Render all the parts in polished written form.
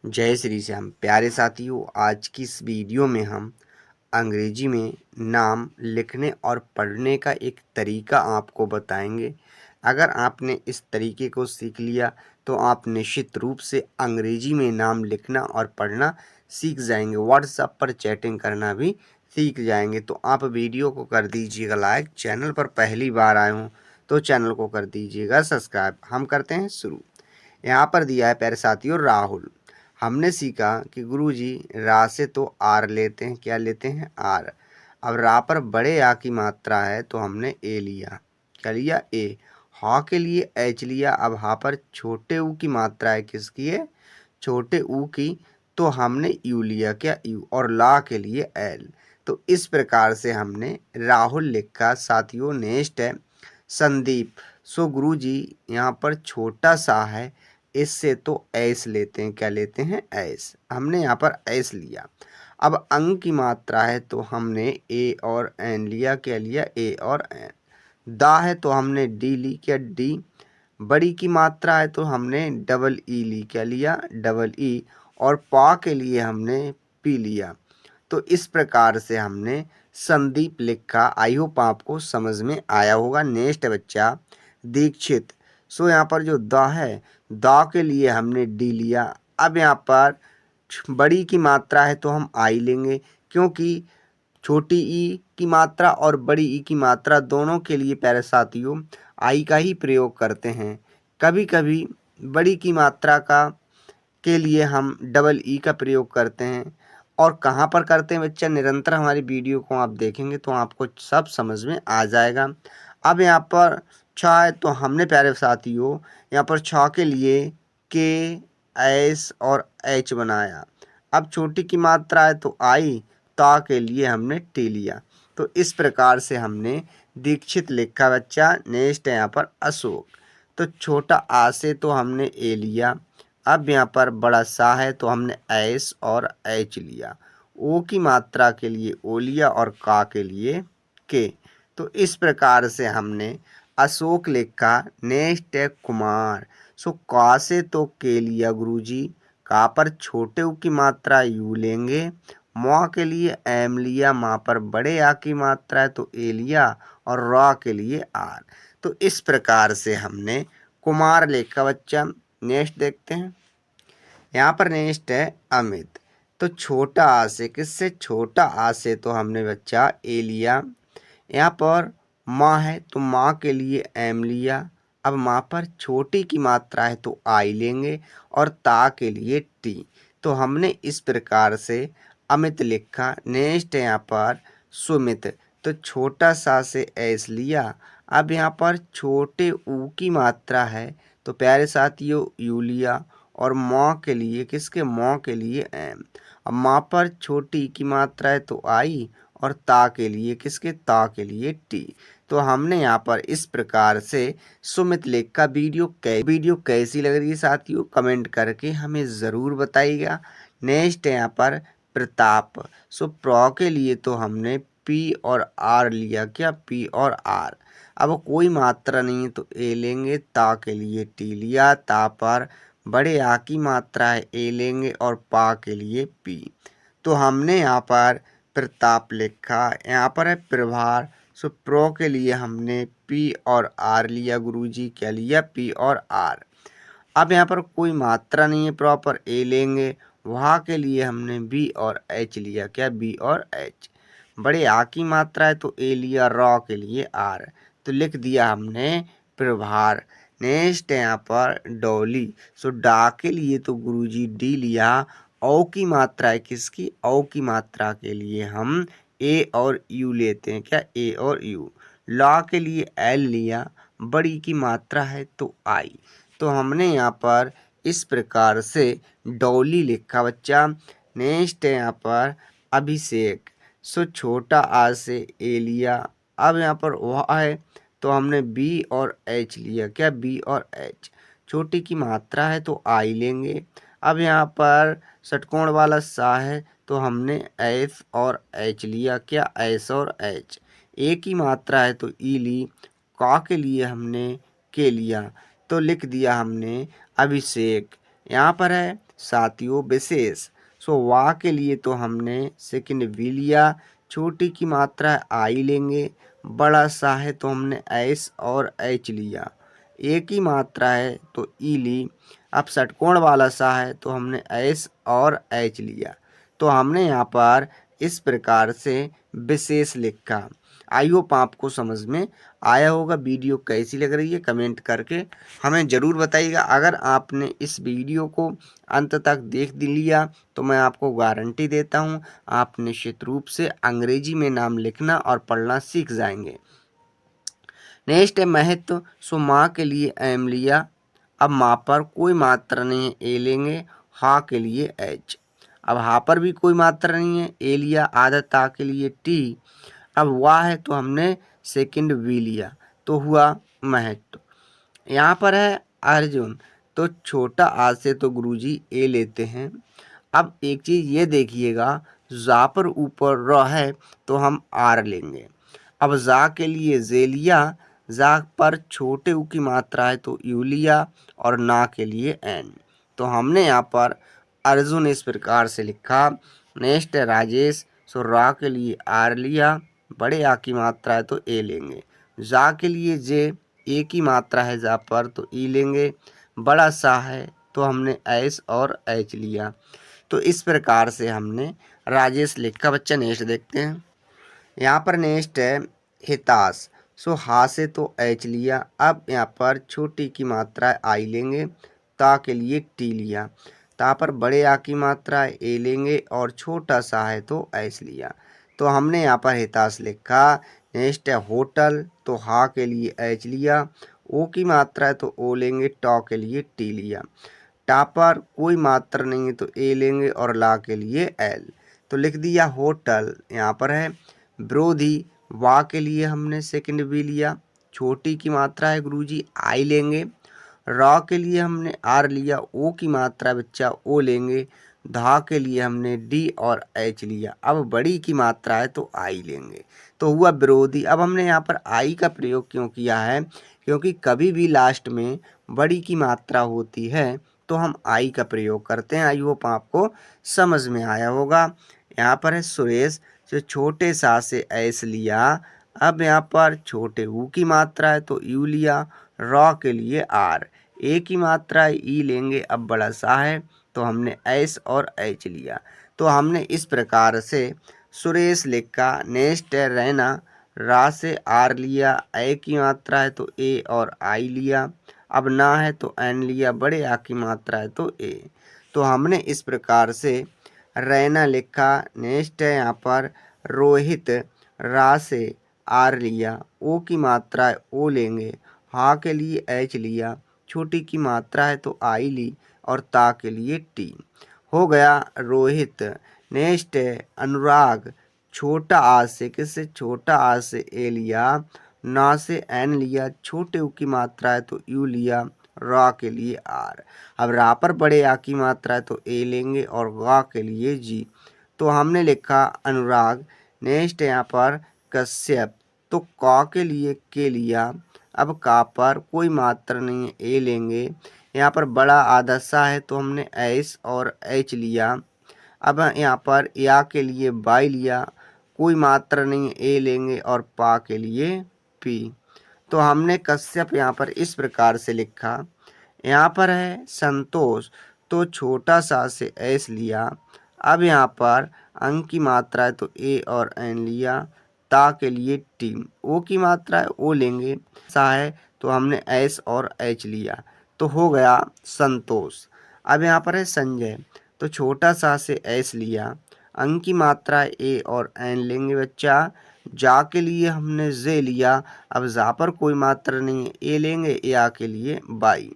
जय श्री श्याम। प्यारे साथियों, आज की इस वीडियो में हम अंग्रेजी में नाम लिखने और पढ़ने का एक तरीका आपको बताएंगे। अगर आपने इस तरीके को सीख लिया तो आप निश्चित रूप से अंग्रेजी में नाम लिखना और पढ़ना सीख जाएंगे। व्हाट्सएप पर चैटिंग करना भी सीख जाएंगे। तो आप वीडियो को कर दीजिएगा लाइक। चैनल पर पहली बार आए हों तो चैनल को कर दीजिएगा सब्सक्राइब। हम करते हैं शुरू। यहाँ पर दिया है प्यारे साथियों राहुल। हमने सीखा कि गुरुजी रा से तो आर लेते हैं। क्या लेते हैं? आर। अब रा पर बड़े आ की मात्रा है तो हमने ए लिया। क्या लिया? ए। हा के लिए एच लिया। अब हा पर छोटे ऊ की मात्रा है, किसकी है? छोटे ऊ की, तो हमने यू लिया। क्या? यू। और ला के लिए एल। तो इस प्रकार से हमने राहुल लिखा। साथियों नेक्स्ट है संदीप। सो गुरुजी यहाँ पर छोटा सा है, इससे तो एस लेते हैं। क्या लेते हैं? एस। हमने यहाँ पर एस लिया। अब अंग की मात्रा है तो हमने ए और एन लिया। क्या लिया? ए और एन। दा है तो हमने डी ली। क्या? डी। बड़ी की मात्रा है तो हमने डबल ई ली। क्या लिया? Double E. और पा के लिए हमने पी लिया। तो इस प्रकार से हमने संदीप लिखा। आई होप आपको समझ में आया होगा। नेक्स्ट है बच्चा दीक्षित। सो यहाँ पर जो द है, द के लिए हमने डी लिया। अब यहाँ पर बड़ी की मात्रा है तो हम आई लेंगे, क्योंकि छोटी ई की मात्रा और बड़ी ई की मात्रा दोनों के लिए प्यारे साथियों आई का ही प्रयोग करते हैं। कभी कभी बड़ी की मात्रा का के लिए हम डबल ई का प्रयोग करते हैं। और कहाँ पर करते हैं बच्चा? निरंतर हमारी वीडियो को आप देखेंगे तो आपको सब समझ में आ जाएगा। अब यहाँ पर छ है तो हमने प्यारे साथियों यहाँ पर छ के लिए के एस और एच बनाया। अब छोटी की मात्रा है तो आई, ता के लिए हमने टी लिया। तो इस प्रकार से हमने दीक्षित लिखा बच्चा। नेक्स्ट है यहाँ पर अशोक। तो छोटा आ से तो हमने ए लिया। अब यहाँ पर बड़ा सा है तो हमने एस और एच लिया। ओ की मात्रा के लिए ओ लिया और का के लिए के। तो इस प्रकार से हमने अशोक लिखा। नेक्स्ट है कुमार। सो का से तो के लिया गुरुजी। का पर छोटे ऊ की मात्रा यू लेंगे। मौ के लिए एम लिया। माँ पर बड़े आ की मात्रा है तो ए लिया। और रा के लिए आर। तो इस प्रकार से हमने कुमार लिखा बच्चा। नेक्स्ट देखते हैं। यहाँ पर नेक्स्ट है अमित। तो छोटा आ से, किससे? छोटा आ से तो हमने बच्चा ए लिया। यहाँ पर माँ है तो माँ के लिए एम लिया। अब माँ पर छोटी की मात्रा है तो आई लेंगे और ता के लिए टी। तो हमने इस प्रकार से अमित लिखा। नेक्स्ट है यहाँ पर सुमित। तो छोटा सा से एस लिया। अब यहाँ पर छोटे ऊ की मात्रा है तो प्यारे साथियों यू लिया। और माँ के लिए, किसके? माँ के लिए एम। अब माँ पर छोटी की मात्रा है तो आई, और ता के लिए, किसके? ता के लिए टी। तो हमने यहाँ पर इस प्रकार से सुमित लेख का वीडियो कैसी लग रही है साथियों कमेंट करके हमें ज़रूर बताइएगा। नेक्स्ट है यहाँ पर प्रताप। सो प्रो के लिए तो हमने पी और आर लिया। क्या? पी और आर। अब कोई मात्रा नहीं है तो ए लेंगे। ता के लिए टी लिया। ता पर बड़े आ की मात्रा है ए लेंगे और पा के लिए पी। तो हमने यहाँ पर प्रताप लिखा। यहाँ पर है प्रभार। सो प्रो के लिए हमने पी और आर लिया गुरुजी। क्या लिया? पी और आर। अब यहाँ पर कोई मात्रा नहीं है, प्रॉपर ए लेंगे। वहाँ के लिए हमने बी और एच लिया। क्या? बी और एच। बड़े आ की मात्रा है तो ए लिया। रॉ के लिए आर। तो लिख दिया हमने प्रभार। नेक्स्ट है यहाँ पर डॉली। सो डा के लिए तो गुरुजी डी लिया। औ की मात्रा है, किसकी? औ की मात्रा के लिए हम ए और यू लेते हैं। क्या? ए और यू। ला के लिए एल लिया। बड़ी की मात्रा है तो आई। तो हमने यहाँ पर इस प्रकार से डॉली लिखा बच्चा। नेक्स्ट है यहाँ पर अभिषेक। सो छोटा आ से ए लिया। अब यहाँ पर वह है तो हमने बी और एच लिया। क्या? बी और एच। छोटी की मात्रा है तो आई लेंगे। अब यहाँ पर षटकोण वाला सा है तो हमने एफ और एच लिया। क्या? एस और एच। ए की मात्रा है तो ई ली। का के लिए हमने के लिया। तो लिख दिया हमने अभिषेक। यहाँ पर है साथियों विशेष। सो वाह के लिए तो हमने सेकंड वी लिया, छोटी की मात्रा आई लेंगे, बड़ा सा है तो हमने एस और एच लिया, एक ही मात्रा है तो ई ली। अब षटकोण वाला सा है तो हमने एस और एच लिया। तो हमने यहाँ पर इस प्रकार से विशेष लिखा। आई होप आपको समझ में आया होगा। वीडियो कैसी लग रही है कमेंट करके हमें ज़रूर बताइएगा। अगर आपने इस वीडियो को अंत तक देख लिया तो मैं आपको गारंटी देता हूँ आप निश्चित रूप से अंग्रेजी में नाम लिखना और पढ़ना सीख जाएंगे। नेक्स्ट है महत्व। सो माँ के लिए एम लिया, अब माँ पर कोई मात्रा नहीं है, ए लेंगे, हा के लिए एच। अब हा पर भी कोई मात्रा नहीं है, ए लिया, आधा ता के लिए टी। अब वाह है तो हमने सेकंड वी लिया, तो हुआ महत्व। यहाँ पर है अर्जुन, तो छोटा आ से तो गुरुजी ए लेते हैं। अब एक चीज़ ये देखिएगा, जा पर ऊपर र है तो हम आर लेंगे। अब जा के लिए जे लिया, जा पर छोटे ऊ की मात्रा है तो यू लिया, और ना के लिए एन। तो हमने यहाँ पर अर्जुन इस प्रकार से लिखा। नेक्स्ट है राजेश, सो रा के लिए आर लिया, बड़े आ की मात्रा है तो ए लेंगे। जा के लिए जे, ए की मात्रा है जा पर तो ई लेंगे, बड़ा सा है तो हमने एस और एच लिया। तो इस प्रकार से हमने राजेश लिखा। बच्चा नेक्स्ट देखते हैं। यहाँ पर नेक्स्ट है हिताश। सो हा से तो एच लिया, अब यहाँ पर छोटी की मात्रा आई लेंगे, ता के लिए टी लिया, ता पर बड़े आ की मात्रा ए लेंगे, और छोटा सा है तो एस लिया। तो हमने यहाँ पर हिताश लिखा। नेक्स्ट है होटल, तो हा के लिए एच लिया, ओ की मात्रा है तो ओ लेंगे, टॉ के लिए टी लिया, टा पर कोई मात्रा नहीं है तो ए लेंगे, और ला के लिए एल। तो लिख दिया होटल। यहाँ पर है विरोधी, वा के लिए हमने सेकंड वी लिया, छोटी की मात्रा है गुरुजी आई लेंगे, रॉ के लिए हमने आर लिया, ओ की मात्रा बच्चा ओ लेंगे, धा के लिए हमने डी और एच लिया, अब बड़ी की मात्रा है तो आई लेंगे। तो हुआ विरोधी। अब हमने यहाँ पर आई का प्रयोग क्यों किया है, क्योंकि कभी भी लास्ट में बड़ी की मात्रा होती है तो हम आई का प्रयोग करते हैं। आई होप आपको समझ में आया होगा। यहाँ पर है सुरेश, जो छोटे सा से एस लिया, अब यहाँ पर छोटे ऊ की मात्रा है तो यू लिया, रॉ के लिए आर, ए की मात्रा है ई लेंगे, अब बड़ा सा है तो हमने एस और एच लिया। तो हमने इस प्रकार से सुरेश लिखा। नेक्स्ट है रैना, रा से आर लिया, ए की मात्रा है तो ए और आई लिया, अब ना है तो एन लिया, बड़े आ की मात्रा है तो ए। तो हमने इस प्रकार से रैना लिखा। नेक्स्ट है यहाँ पर रोहित, रा से आर लिया, ओ की मात्रा है ओ लेंगे, हा के लिए एच लिया, छोटी की मात्रा है तो आई ली, और ता के लिए टी। हो गया रोहित। नेक्स्ट है अनुराग, छोटा आ से, किससे, छोटा आ से ए लिया, ना से एन लिया, छोटे ऊ की मात्रा है तो यू लिया, रा के लिए आर। अब रा पर बड़े आ की मात्रा है तो ए लेंगे, और गा के लिए जी। तो हमने लिखा अनुराग। नेक्स्ट यहाँ पर कश्यप, तो का के लिए के लिया, अब का पर कोई मात्रा नहीं है ए लेंगे, यहाँ पर बड़ा आधा सा है तो हमने एस और एच लिया। अब यहाँ पर या के लिए बाई लिया, कोई मात्रा नहीं है ए लेंगे, और पा के लिए पी। तो हमने कश्यप यहाँ पर इस प्रकार से लिखा। यहाँ पर है संतोष, तो छोटा सा से एस लिया, अब यहाँ पर अंक की मात्रा है तो ए और एन लिया, ता के लिए टी, ओ की मात्रा है ओ लेंगे, सा है तो हमने एस और एच लिया। तो हो गया संतोष। अब यहाँ पर है संजय, तो छोटा सा से एस लिया, अंक की मात्रा है ए और एन लेंगे बच्चा, जा के लिए हमने जे लिया, अब जा पर कोई मात्रा नहीं है ए लेंगे, या के लिए बाई।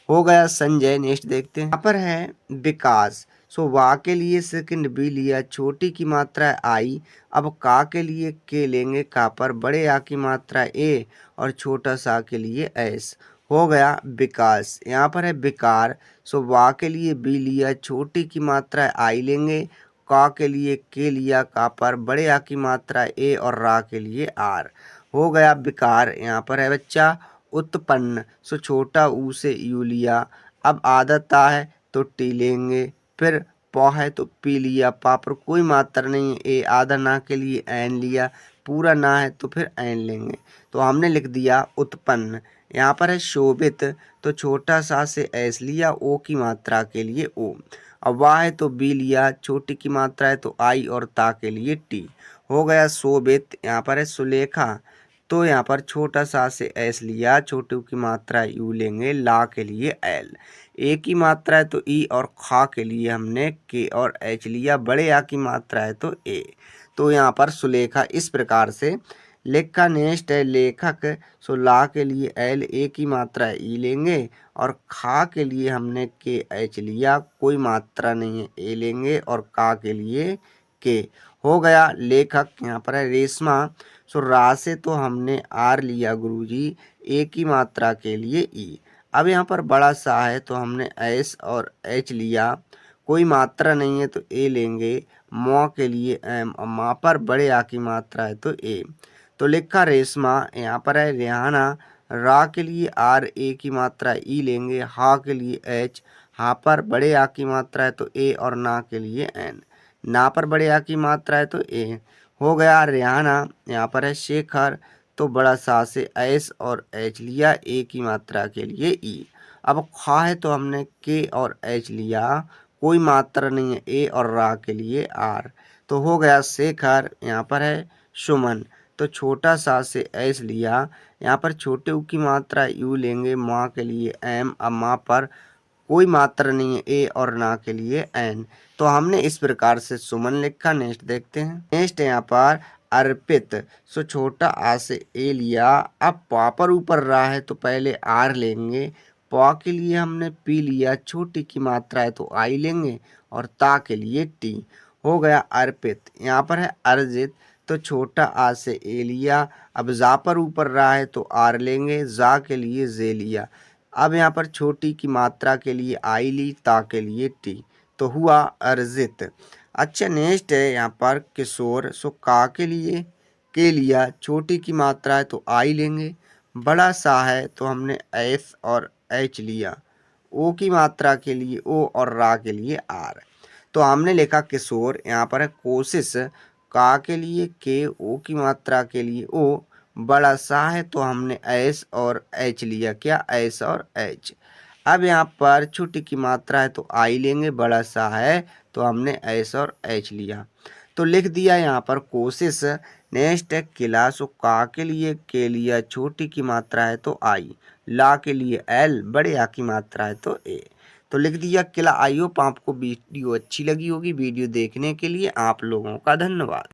हो गया संजय। नेक्स्ट देखते हैं। यहाँ पर है विकास, सो वा के लिए सेकंड बी लिया, छोटी की मात्रा है आई, अब का के लिए के लेंगे, का पर बड़े आ की मात्रा ए, और छोटा सा के लिए एस। हो गया विकास। यहाँ पर है विकार, सो वा के लिए बी लिया, छोटी की मात्रा है आई लेंगे, का के लिए के लिया, का पर बड़े आ की मात्रा ए, और रा के लिए आर। हो गया विकार। यहाँ पर है बच्चा उत्पन्न, सो छोटा ऊ से यू लिया, अब आदत ता है तो टी लेंगे। फिर प है तो पी लिया, पा पर कोई मात्रा नहीं है, ए आधा ना के लिए एन लिया, पूरा ना है तो फिर एन लेंगे। तो हमने लिख दिया उत्पन्न। यहाँ पर है शोभित, तो छोटा सा से एस लिया, ओ की मात्रा के लिए ओ। अब वाह है तो बी लिया, छोटी की मात्रा है तो आई, और ता के लिए टी। हो गया शोभित। यहाँ पर है सुलेखा, तो यहाँ पर छोटा सा से एस लिया, छोटू की मात्रा यू लेंगे, ला के लिए एल। ए की मात्रा है तो ई, और खा के लिए हमने के और एच लिया, बड़े आ की मात्रा है तो ए। तो यहाँ पर सुलेखा इस प्रकार से लिखा। नेक्स्ट है लेखक, सो ला के लिए एल, ए की मात्रा ई लेंगे, और खा के लिए हमने के एच लिया, कोई मात्रा नहीं है, ए लेंगे, और का के लिए के। हो गया लेखक। यहाँ पर है रेशमा, सो रा से तो हमने आर लिया गुरुजी, ए की मात्रा के लिए ई। अब यहाँ पर बड़ा सा है तो हमने एस और एच लिया, कोई मात्रा नहीं है तो ए लेंगे, मौ के लिए एम, और माँ पर बड़े आ की मात्रा है तो ए। तो लिखा रेशमा। यहाँ पर है रेहाना, रा के लिए आर, ए की मात्रा ई लेंगे, हा के लिए एच, हा पर बड़े आ की मात्रा है तो ए, और ना के लिए एन, ना पर बड़े आ की मात्रा है तो ए। हो गया रेहाना। यहाँ पर है शेखर, तो बड़ा सा से एस और एच लिया, ए की मात्रा के लिए ई। अब खा है तो हमने के और एच लिया, कोई मात्रा नहीं है, ए, और रा के लिए आर। तो हो गया शेखर। यहाँ पर है सुमन, तो छोटा सा से एस लिया, यहाँ पर छोटे ऊ की मात्रा यू लेंगे, माँ के लिए एम, अब माँ पर कोई मात्रा नहीं है, ए, और ना के लिए एन। तो हमने इस प्रकार से सुमन लिखा। नेक्स्ट देखते हैं। नेक्स्ट यहाँ पर अर्पित, सो छोटा आ से ए लिया, अब पा पर ऊपर रहा है तो पहले आर लेंगे, पा के लिए हमने पी लिया, छोटी की मात्रा है तो आई लेंगे, और ता के लिए टी। हो गया अर्पित। यहाँ पर है अर्जित, तो छोटा आ से ए लिया, अब जा पर ऊपर रहा है तो आर लेंगे, जा के लिए जे लिया, अब यहाँ पर छोटी की मात्रा के लिए आई ली, ता के लिए टी। तो हुआ अर्जित। अच्छा नेक्स्ट है यहाँ पर किशोर, सो का के लिए के लिया, छोटी की मात्रा है तो आई लेंगे, बड़ा सा है तो हमने एफ और एच लिया, ओ की मात्रा के लिए ओ, और रा के लिए आर। तो हमने लिखा किशोर। यहाँ पर है कोशिश, का के लिए के, ओ की मात्रा के लिए ओ, बड़ा सा है तो हमने एस और एच लिया, क्या एस और एच। अब यहाँ पर छोटी की मात्रा है तो आई लेंगे, बड़ा सा है तो हमने एस और एच लिया, तो लिख दिया यहाँ पर कोशिश। नेक्स्ट है किला, सो का के लिए के लिया, छोटी की मात्रा है तो आई, ला के लिए एल, बड़े आ की मात्रा है तो ए। तो लिख दिया किला। आई होप आपको वीडियो अच्छी लगी होगी। वीडियो देखने के लिए आप लोगों का धन्यवाद।